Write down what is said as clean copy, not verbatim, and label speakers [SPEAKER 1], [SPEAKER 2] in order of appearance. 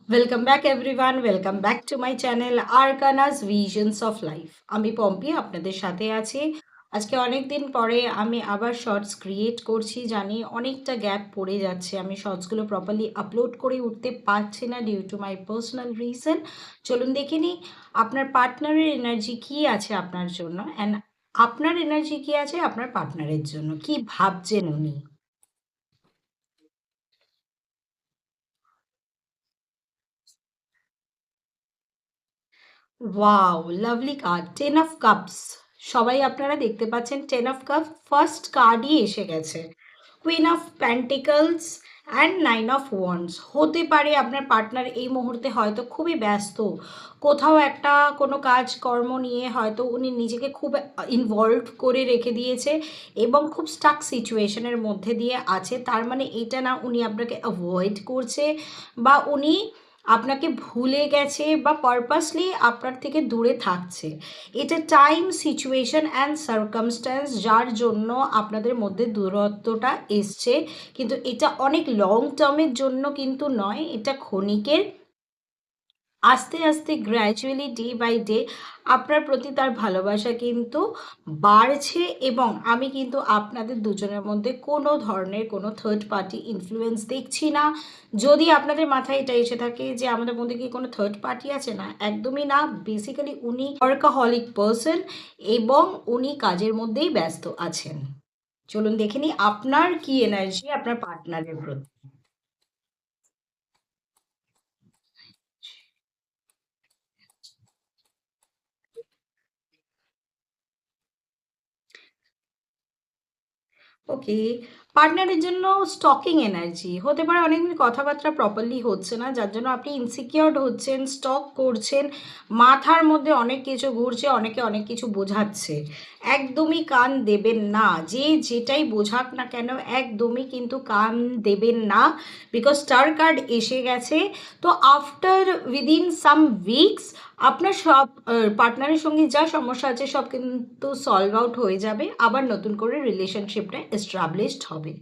[SPEAKER 1] Welcome back everyone, welcome back to my channel Arcanus visions of life. আমি পম্পি আপনাদের সাথে আছি। আজকে অনেক দিন পরে আমি আবার শর্টস ক্রিয়েট করছি। জানি অনেকটা গ্যাপ পড়ে যাচ্ছে, আমি শর্টসগুলো প্রপারলি আপলোড করে উঠতে পারছি না due to my personal reason. চলুন দেখে নিই আপনার পার্টনারের এনার্জি কী আছে আপনার জন্য, অ্যান্ড আপনার এনার্জি কী আছে আপনার পার্টনারের জন্য, কি ভাবছেন উনি। Wow, lovely card, ten of cups. সবাই আপনারা দেখতে পাচ্ছেন টেন অফ কাপ ফার্স্ট কার্ডই এসে গেছে। Queen of pentacles and nine of wands. হতে পারে আপনার পার্টনার এই মুহূর্তে হয়তো খুবই ব্যস্ত, কোথাও একটা কোনো কাজ কর্ম নিয়ে হয়তো উনি নিজেকে খুব ইনভলভ করে রেখে দিয়েছে এবং খুব স্টাক সিচুয়েশনের মধ্যে দিয়ে আছে। তার মানে এটা না উনি আপনাকে অ্যাভয়েড করছে বা উনি আপনাকে ভুলে গেছে বা পারপাসলি আপনার থেকে দূরে থাকছে। এটা টাইম, সিচুয়েশন অ্যান্ড সার্কামস্ট্যান্স যার জন্য আপনাদের মধ্যে দূরত্বটা এসছে, কিন্তু এটা অনেক লং টার্মের জন্য কিন্তু নয়, এটা ক্ষণিকের। আস্তে আস্তে গ্র্যাজুয়ালি ডে বাই ডে আপনার প্রতি তার ভালোবাসা কিন্তু বাড়ছে এবং আমি কিন্তু আপনাদের দুজনের মধ্যে কোনো ধরনের কোনো থার্ড পার্টি ইনফ্লুয়েন্স দেখছি না। যদি আপনাদের মাথায় এটা এসে থাকে যে আমাদের মধ্যে কি কোনো থার্ড পার্টি আছে, না, একদমই না। বেসিক্যালি উনি ওয়ার্কাহলিক পার্সন এবং উনি কাজের মধ্যেই ব্যস্ত আছেন। চলুন দেখে নিই আপনার কি এনার্জি আপনার পার্টনারের প্রতি। ওকে, পার্টনারের জন্য স্টকিং এনার্জি হতে পারে। অনেকদিন কথাবার্তা প্রপারলি হচ্ছে না, যার জন্য আপনি ইনসিকিওরড হচ্ছেন, স্টক করছেন, মাথার মধ্যে অনেক কিছু ঘুরছে, অনেকে অনেক কিছু বোঝাচ্ছে। একদমই কান দেবেন না, যে যেটাই বোঝাক না কেন একদমই কিন্তু কান দেবেন না, বিকজ স্টার কার্ড এসে গেছে। তো আফটার উইদিন সাম উইকস আপনার সব পার্টনারের সঙ্গে যা সমস্যা আছে সব কিন্তু সলভ আউট হয়ে যাবে, আবার নতুন করে রিলেশনশিপটা এস্টাবলিশড হবে।